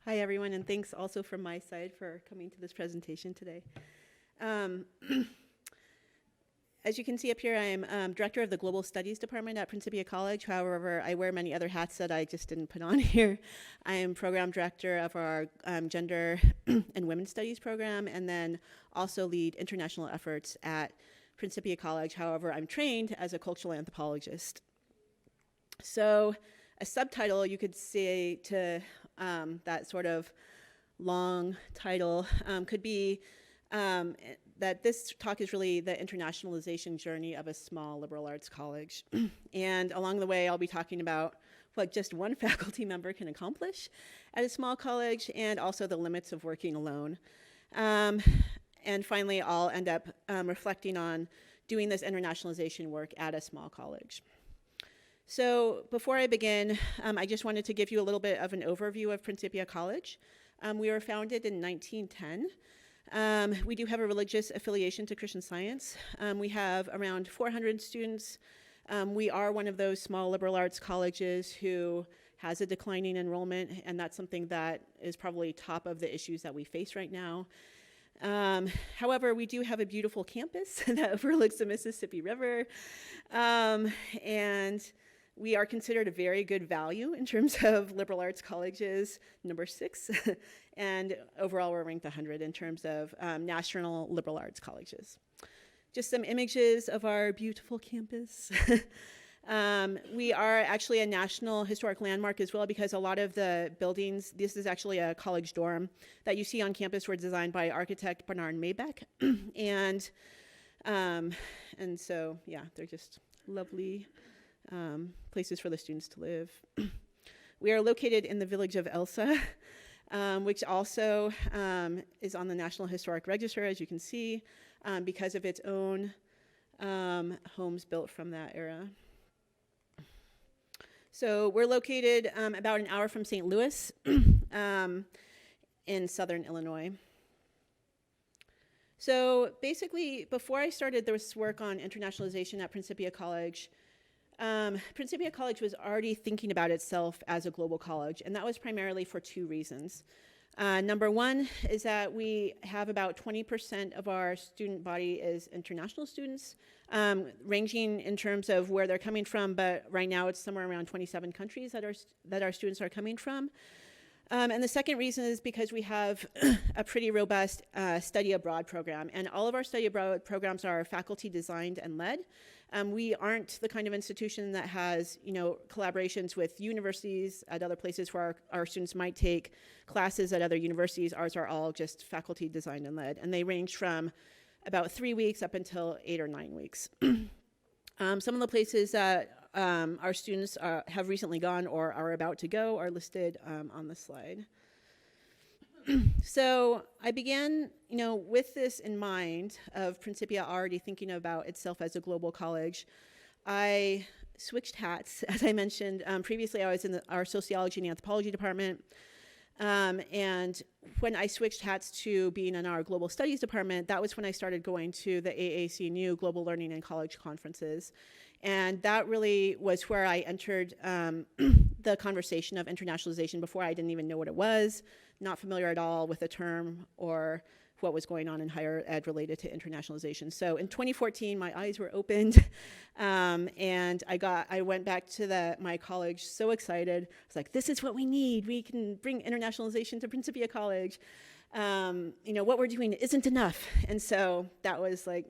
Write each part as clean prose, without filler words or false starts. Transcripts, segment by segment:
Hi, everyone, and thanks also from my side for coming to this presentation today. As you can see up here, I am director of the Global Studies Department at Principia College. However, I wear many other hats that I just didn't put on here. I am program director of our Gender and Women's Studies program, and then also lead international efforts at Principia College. However, I'm trained as a cultural anthropologist. So a subtitle you could say to that sort of long title could be that this talk is really the internationalization journey of a small liberal arts college. And along the way, I'll be talking about what just one faculty member can accomplish at a small college and also the limits of working alone. And finally, I'll end up reflecting on doing this internationalization work at a small college. So before I begin, I just wanted to give you a little bit of an overview of Principia College. We were founded in 1910. We do have a religious affiliation to Christian Science. We have around 400 students. We are one of those small liberal arts colleges who has a declining enrollment, and that's something that is probably top of the issues that we face right now. However, we do have a beautiful campus that overlooks the Mississippi River, and we are considered a very good value in terms of liberal arts colleges, number 6, and overall we're ranked 100 in terms of national liberal arts colleges. Just some images of our beautiful campus. We are actually a national historic landmark as well because a lot of the buildings, this is actually a college dorm that you see on campus, were designed by architect Bernard Maybeck. and so, yeah, they're just lovely places for the students to live. We are located in the village of Elsa, which also is on the National Historic Register, as you can see, because of its own homes built from that era. So we're located about an hour from St. Louis in southern Illinois. So basically, before I started this work on internationalization at Principia College, Principia College was already thinking about itself as a global college, and that was primarily for 2 reasons. Number one is that we have about 20% of our student body is international students, ranging in terms of where they're coming from, but right now it's somewhere around 27 countries that our students are coming from. And the second reason is because we have a pretty robust study abroad program, and all of our study abroad programs are faculty designed and led. We aren't the kind of institution that has, collaborations with universities at other places where our students might take classes at other universities. Ours are all just faculty designed and led, and they range from about 3 weeks up until 8 or 9 weeks. Some of the places that our students have recently gone or are about to go are listed on the slide. So I began, with this in mind of Principia already thinking about itself as a global college. I switched hats. As I mentioned previously, I was in our sociology and anthropology department. And when I switched hats to being in our global studies department, that was when I started going to the AAC-NU Global Learning and College conferences. And that really was where I entered the conversation of internationalization. Before, I didn't even know what it was, not familiar at all with the term or what was going on in higher ed related to internationalization. So in 2014, my eyes were opened, and I went back to my college so excited. I was like, this is what we need. We can bring internationalization to Principia College. What we're doing isn't enough. And so that was like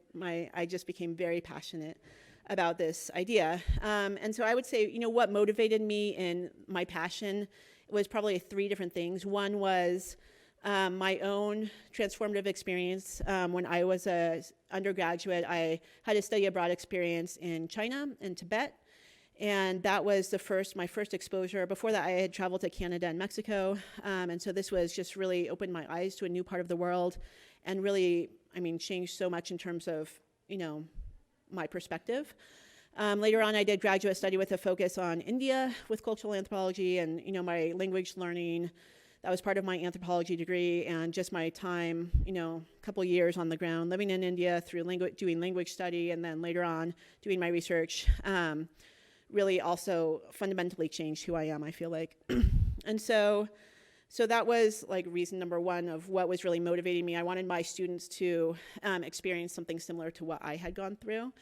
I just became very passionate about this idea. And so I would say, what motivated me in my passion was probably 3 different things. One was my own transformative experience. When I was an undergraduate, I had a study abroad experience in China and Tibet, and that was my first exposure. Before that, I had traveled to Canada and Mexico, and so this was just really opened my eyes to a new part of the world, and really, changed so much in terms of, my perspective. Later on, I did graduate study with a focus on India with cultural anthropology and, my language learning. That was part of my anthropology degree, and just my time, a couple years on the ground living in India through doing language study, and then later on doing my research really also fundamentally changed who I am, I feel like. And so So that was like reason number one of what was really motivating me. I wanted my students to experience something similar to what I had gone through.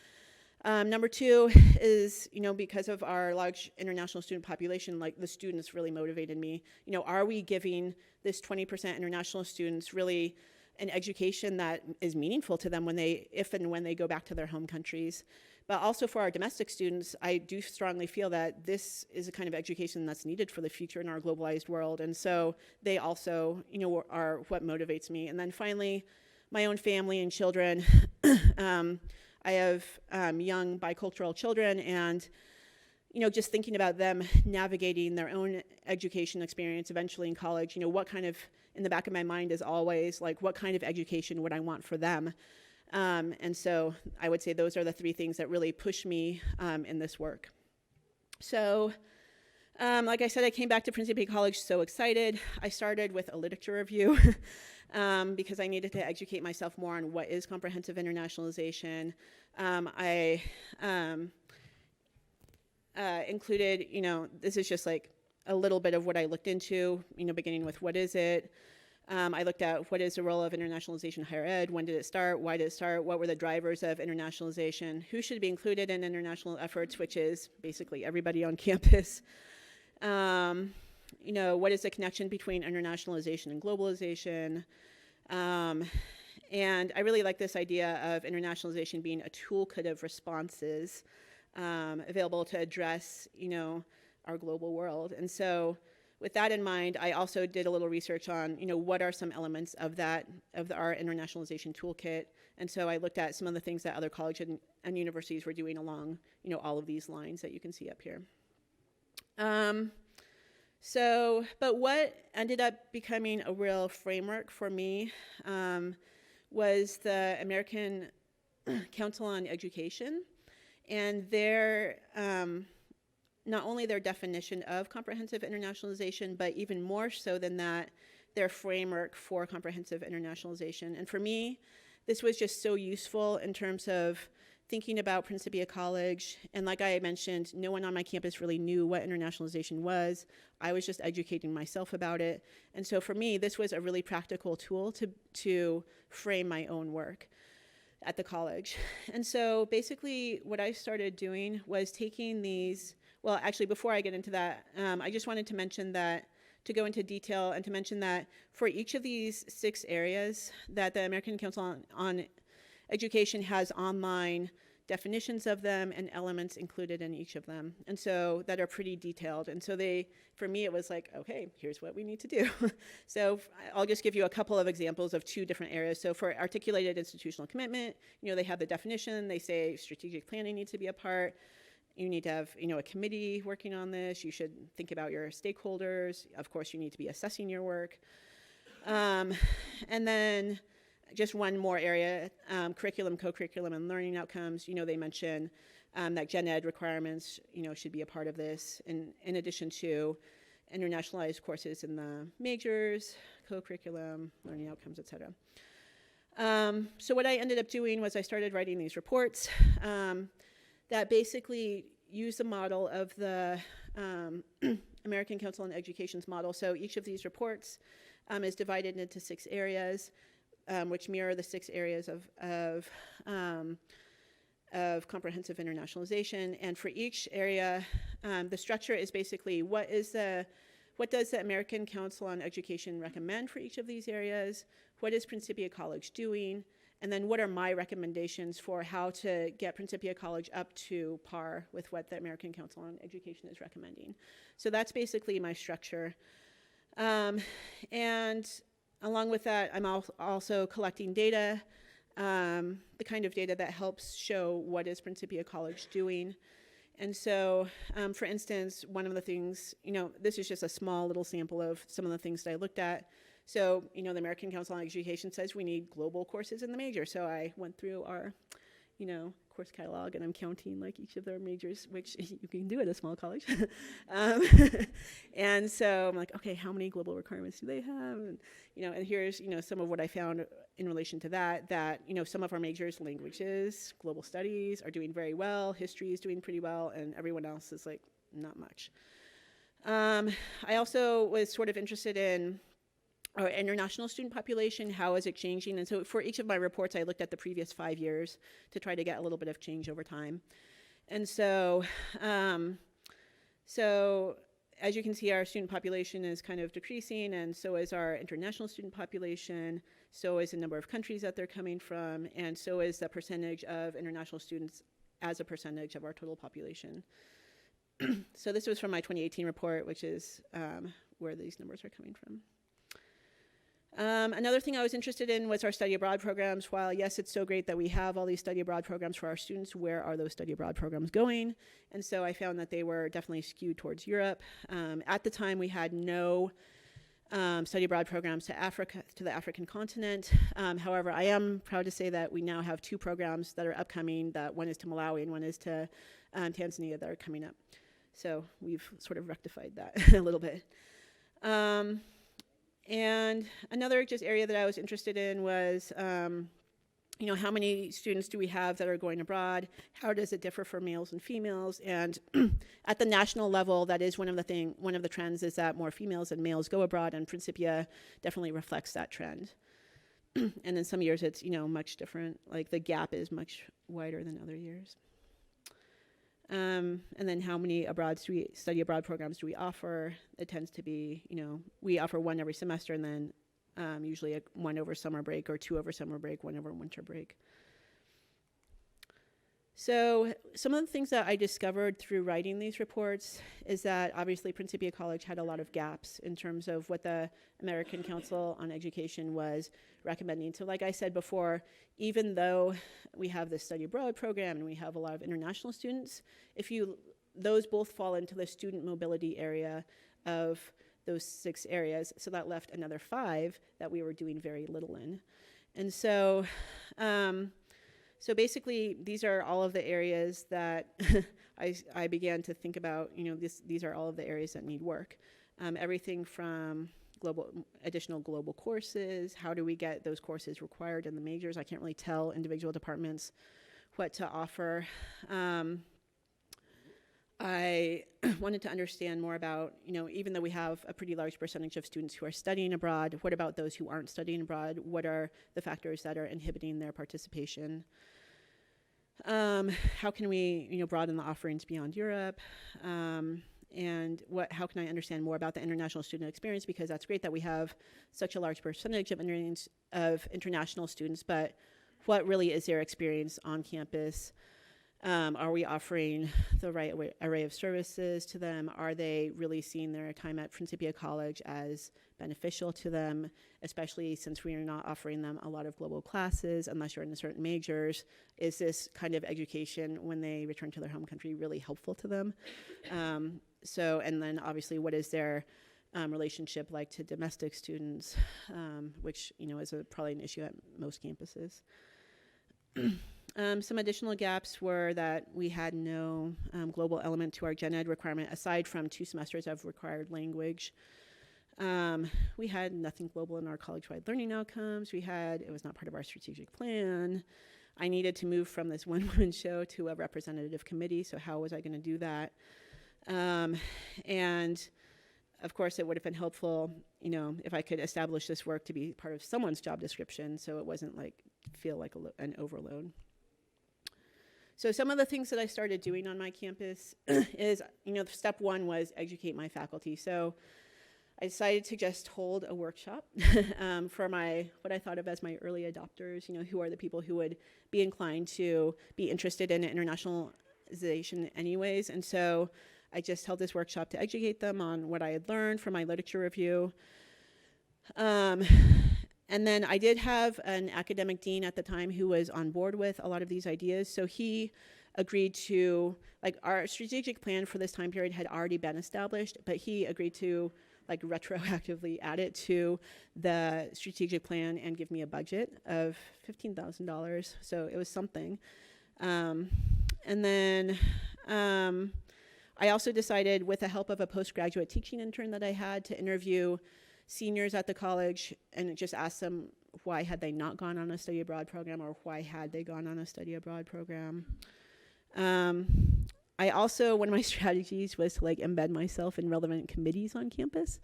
Number two is, because of our large international student population, like the students really motivated me. Are we giving this 20% international students really an education that is meaningful to them if and when they go back to their home countries? But also for our domestic students, I do strongly feel that this is a kind of education that's needed for the future in our globalized world. And so they also, are what motivates me. And then finally, my own family and children. I have young bicultural children, and just thinking about them navigating their own education experience eventually in college, what kind of, in the back of my mind is always like, what kind of education would I want for them? And so I would say those are the three things that really push me in this work. So like I said, I came back to Principia College so excited. I started with a literature review because I needed to educate myself more on what is comprehensive internationalization. I included, this is just like a little bit of what I looked into, beginning with what is it. I looked at what is the role of internationalization in higher ed, when did it start, why did it start, what were the drivers of internationalization, who should be included in international efforts, which is basically everybody on campus. What is the connection between internationalization and globalization? And I really like this idea of internationalization being a toolkit of responses available to address, our global world. And so with that in mind, I also did a little research on, what are some elements of our internationalization toolkit. And so I looked at some of the things that other colleges and universities were doing along, all of these lines that you can see up here. But what ended up becoming a real framework for me was the American Council on Education, and not only their definition of comprehensive internationalization, but even more so than that, their framework for comprehensive internationalization. And for me, this was just so useful in terms of thinking about Principia College. And like I mentioned, no one on my campus really knew what internationalization was. I was just educating myself about it. And so for me, this was a really practical tool to frame my own work at the college. And so basically what I started doing was taking these, well, actually before I get into that, I just wanted to mention that, to go into detail and to mention that for each of these 6 areas that the American Council on Education has online definitions of them and elements included in each of them, and so that are pretty detailed. And so for me, it was like, okay, here's what we need to do. So I'll just give you a couple of examples of 2 different areas. So for articulated institutional commitment, they have the definition. They say strategic planning needs to be a part. You need to have, a committee working on this. You should think about your stakeholders. Of course, you need to be assessing your work. And then just one more area, curriculum, co-curriculum, and learning outcomes. They mention that gen ed requirements, should be a part of this, in addition to internationalized courses in the majors, co-curriculum, learning outcomes, et cetera. So what I ended up doing was I started writing these reports that basically use the model of the American Council on Education's model. So each of these reports is divided into 6 areas, which mirror the 6 areas of comprehensive internationalization. And for each area, the structure is basically what does the American Council on Education recommend for each of these areas? What is Principia College doing? And then what are my recommendations for how to get Principia College up to par with what the American Council on Education is recommending? So that's basically my structure. And along with that, I'm also collecting data, the kind of data that helps show what is Principia College doing. And so, for instance, one of the things, this is just a small little sample of some of the things that I looked at. So, the American Council on Education says we need global courses in the major. So I went through our, course catalog, and I'm counting like each of their majors, which you can do at a small college. And so I'm like, okay, how many global requirements do they have? And, and here's, some of what I found in relation to that, some of our majors, languages, global studies, are doing very well. History is doing pretty well, and everyone else is like, not much. I also was sort of interested in our international student population, how is it changing? And so for each of my reports, I looked at the previous 5 years to try to get a little bit of change over time. And so, as you can see, our student population is kind of decreasing, and so is our international student population, so is the number of countries that they're coming from, and so is the percentage of international students as a percentage of our total population. So this was from my 2018 report, which is where these numbers are coming from. Another thing I was interested in was our study abroad programs. While yes, it's so great that we have all these study abroad programs for our students, where are those study abroad programs going? And so I found that they were definitely skewed towards Europe. At the time, we had no study abroad programs to Africa, to the African continent. However, I am proud to say that we now have 2 programs that are upcoming. That one is to Malawi and one is to Tanzania that are coming up. So we've sort of rectified that a little bit. And another just area that I was interested in was, you know, how many students do we have that are going abroad? How does it differ for males and females? And at the national level, that is one of the trends is that more females than males go abroad, and Principia definitely reflects that trend. And in some years, it's, you know, much different. Like the gap is much wider than other years. And then how many study abroad programs do we offer? It tends to be, you know, we offer 1 every semester, and then usually 1 over summer break, or 2 over summer break, 1 over winter break. So some of the things that I discovered through writing these reports is that obviously Principia College had a lot of gaps in terms of what the American Council on Education was recommending. So like I said before, even though we have this study abroad program and we have a lot of international students, those both fall into the student mobility area of those 6 areas. So that left another 5 that we were doing very little in. And so, so basically, these are all of the areas that I began to think about, you know, these are all of the areas that need work. Everything from additional global courses, how do we get those courses required in the majors? I can't really tell individual departments what to offer. I wanted to understand more about, you know, even though we have a pretty large percentage of students who are studying abroad, what about those who aren't studying abroad? What are the factors that are inhibiting their participation? How can we, you know, broaden the offerings beyond Europe? And how can I understand more about the international student experience? Because that's great that we have such a large percentage of international students, but what really is their experience on campus? Are we offering the right array of services to them? Are they really seeing their time at Principia College as beneficial to them, especially since we are not offering them a lot of global classes unless you're in certain majors? Is this kind of education when they return to their home country really helpful to them? And then obviously what is their relationship like to domestic students, which, you know, is probably an issue at most campuses. Some additional gaps were that we had no global element to our gen ed requirement aside from 2 semesters of required language. We had nothing global in our college-wide learning outcomes. It was not part of our strategic plan. I needed to move from this one-woman show to a representative committee, so how was I going to do that? And of course, it would have been helpful, you know, if I could establish this work to be part of someone's job description, so it wasn't feel like an overload. So some of the things that I started doing on my campus is, you know, step 1 was educate my faculty. So I decided to just hold a workshop for what I thought of as my early adopters, you know, who are the people who would be inclined to be interested in internationalization anyways. And so I just held this workshop to educate them on what I had learned from my literature review. And then I did have an academic dean at the time who was on board with a lot of these ideas. So he agreed to, our strategic plan for this time period had already been established, but he agreed to retroactively add it to the strategic plan and give me a budget of $15,000. So it was something. And then I also decided, with the help of a postgraduate teaching intern that I had, to interview seniors at the college and just ask them why had they not gone on a study abroad program, or why had they gone on a study abroad program. I also, one of my strategies was to embed myself in relevant committees on campus.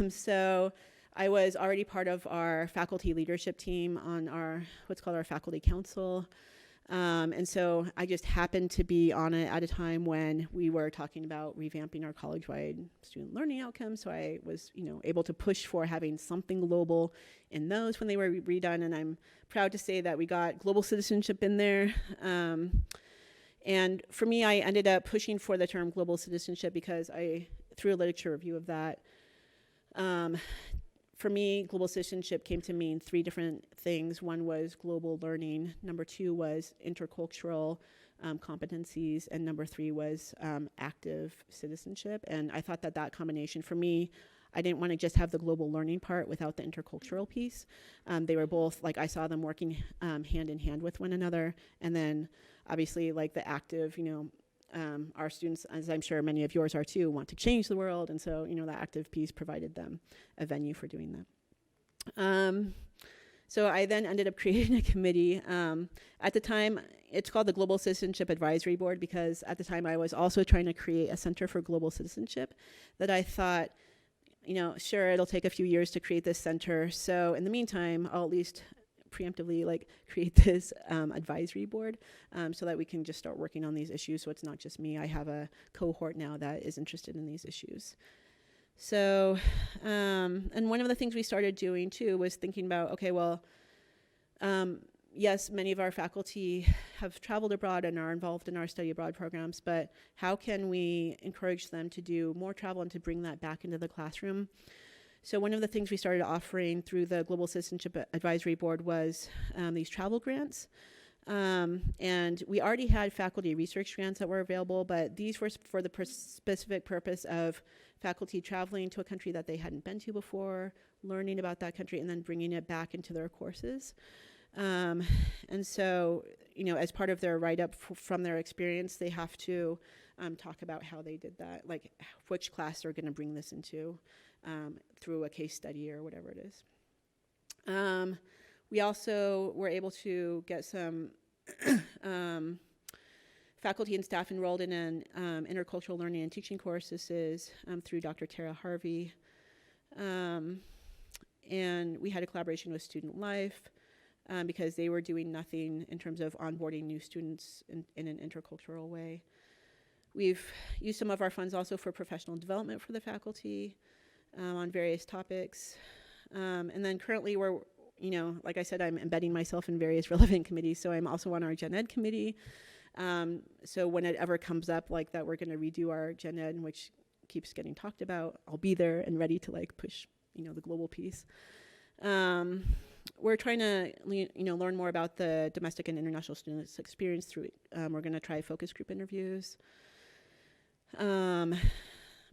So I was already part of our faculty leadership team on our, what's called our faculty council. And so I just happened to be on it at a time when we were talking about revamping our college-wide student learning outcomes. So I was, able to push for having something global in those when they were redone. And I'm proud to say that we got global citizenship in there. And for me, I ended up pushing for the term global citizenship because through a literature review of that, for me, global citizenship came to mean 3 different things. One was global learning. Number 2 was intercultural competencies. And number 3 was active citizenship. And I thought that combination, for me, I didn't want to just have the global learning part without the intercultural piece. They were both, I saw them working hand in hand with one another. And then, obviously, the active, our students, as I'm sure many of yours are too, want to change the world. And so, the active piece provided them a venue for doing that. So I then ended up creating a committee. At the time, it's called the Global Citizenship Advisory Board because at the time I was also trying to create a Center for Global Citizenship that I thought, sure, it'll take a few years to create this center. So in the meantime, I'll at least preemptively create this advisory board so that we can just start working on these issues. So it's not just me. I have a cohort now that is interested in these issues. So, and one of the things we started doing too was thinking about, okay, well, yes, many of our faculty have traveled abroad and are involved in our study abroad programs, but how can we encourage them to do more travel and to bring that back into the classroom? So one of the things we started offering through the Global Citizenship Advisory Board was these travel grants. And we already had faculty research grants that were available, but these were for the specific purpose of faculty traveling to a country that they hadn't been to before, learning about that country, and then bringing it back into their courses. And so, as part of their write-up from their experience, they have to talk about how they did that, which class they're going to bring this into through a case study or whatever it is. We also were able to get some faculty and staff enrolled in an intercultural learning and teaching course. This is through Dr. Tara Harvey. And we had a collaboration with Student Life because they were doing nothing in terms of onboarding new students in an intercultural way. We've used some of our funds also for professional development for the faculty on various topics. And then currently we're, like I said, I'm embedding myself in various relevant committees, so I'm also on our Gen Ed committee. So when it ever comes up that we're going to redo our Gen Ed, which keeps getting talked about, I'll be there and ready to push, the global piece. We're trying to, learn more about the domestic and international students' experience through it. We're going to try focus group interviews.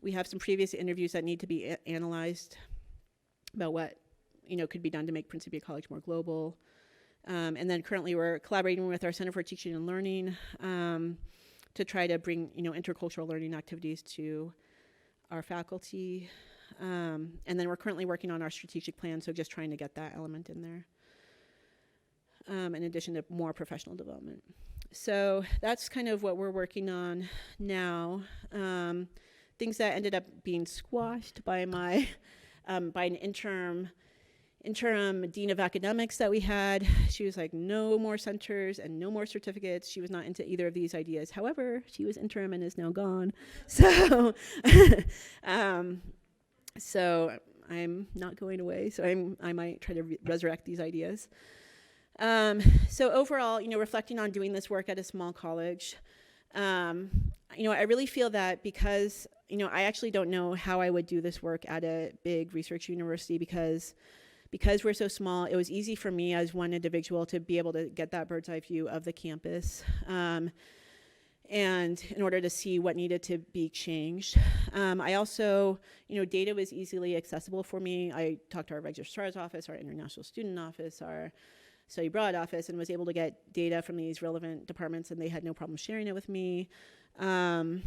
We have some previous interviews that need to be analyzed about what, could be done to make Principia College more global. And then currently we're collaborating with our Center for Teaching and Learning to try to bring, intercultural learning activities to our faculty. And then we're currently working on our strategic plan, so just trying to get that element in there, in addition to more professional development. So that's kind of what we're working on now. Things that ended up being squashed by my, by an interim dean of academics that we had. She was like, no more centers and no more certificates. She was not into either of these ideas. However, she was interim and is now gone. So, so I'm not going away. So I might try to resurrect these ideas. So overall, reflecting on doing this work at a small college, I really feel that because, I actually don't know how I would do this work at a big research university because we're so small, it was easy for me as one individual to be able to get that bird's eye view of the campus. And in order to see what needed to be changed. I also, data was easily accessible for me. I talked to our registrar's office, our international student office, our study abroad office, and was able to get data from these relevant departments, and they had no problem sharing it with me. And,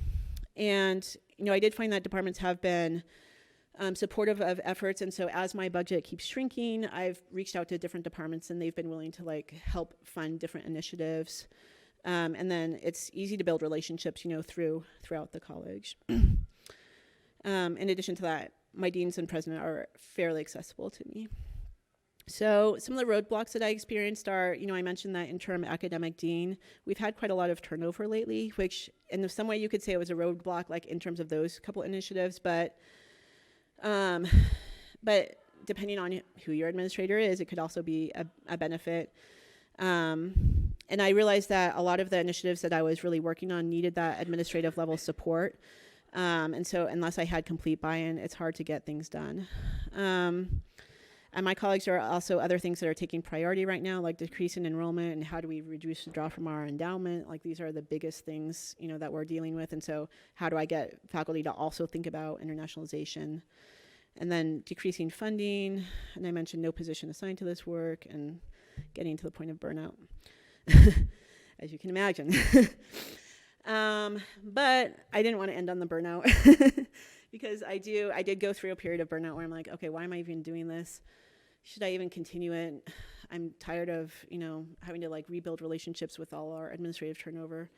I did find that departments have been supportive of efforts, and so as my budget keeps shrinking, I've reached out to different departments, and they've been willing to help fund different initiatives. And then it's easy to build relationships, throughout the college. In addition to that, my deans and president are fairly accessible to me. So some of the roadblocks that I experienced are, I mentioned that interim academic dean. We've had quite a lot of turnover lately, which in some way you could say it was a roadblock, like in terms of those couple initiatives, but depending on who your administrator is, it could also be a benefit. And I realized that a lot of the initiatives that I was really working on needed that administrative level support. And so unless I had complete buy-in, it's hard to get things done. And my colleagues are also other things that are taking priority right now, like decrease in enrollment and how do we reduce the draw from our endowment. Like these are the biggest things, that we're dealing with. And so how do I get faculty to also think about internationalization? And then decreasing funding, and I mentioned no position assigned to this work, and getting to the point of burnout, as you can imagine. But I didn't want to end on the burnout because I did go through a period of burnout where I'm like, okay, why am I even doing this? Should I even continue it? I'm tired of, having to like rebuild relationships with all our administrative turnover.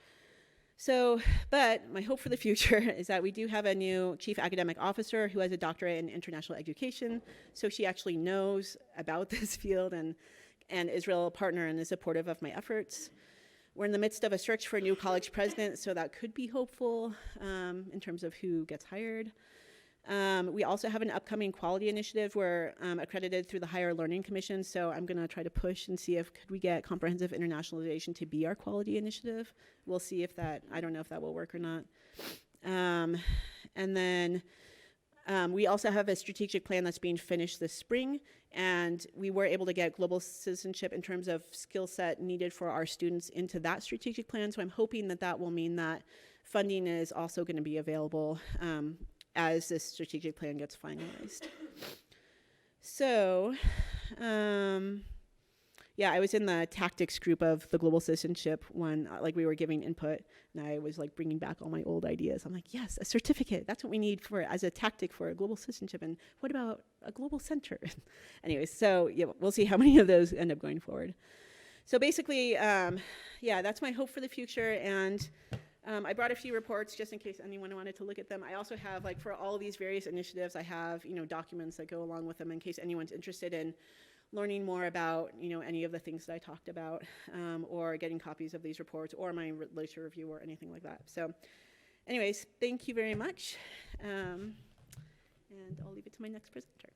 So, but my hope for the future is that we do have a new chief academic officer who has a doctorate in international education. So she actually knows about this field and is a real partner and is supportive of my efforts. We're in the midst of a search for a new college president, so that could be hopeful in terms of who gets hired. We also have an upcoming quality initiative. We're accredited through the Higher Learning Commission, so I'm going to try to push and see if could we get comprehensive internationalization to be our quality initiative. We'll see if that, I don't know if that will work or not. And then we also have a strategic plan that's being finished this spring, and we were able to get global citizenship in terms of skill set needed for our students into that strategic plan, so I'm hoping that that will mean that funding is also going to be available as this strategic plan gets finalized. So, yeah, I was in the tactics group of the global citizenship one, like we were giving input, and I was like bringing back all my old ideas. I'm like, yes, a certificate, that's what we need for as a tactic for a global citizenship, and what about a global center? Anyways, so yeah, we'll see how many of those end up going forward. So basically, yeah, that's my hope for the future, and I brought a few reports just in case anyone wanted to look at them. I also have, like, for all of these various initiatives, I have, documents that go along with them in case anyone's interested in learning more about, any of the things that I talked about, or getting copies of these reports or my literature review or anything like that. So anyways, thank you very much. And I'll leave it to my next presenter.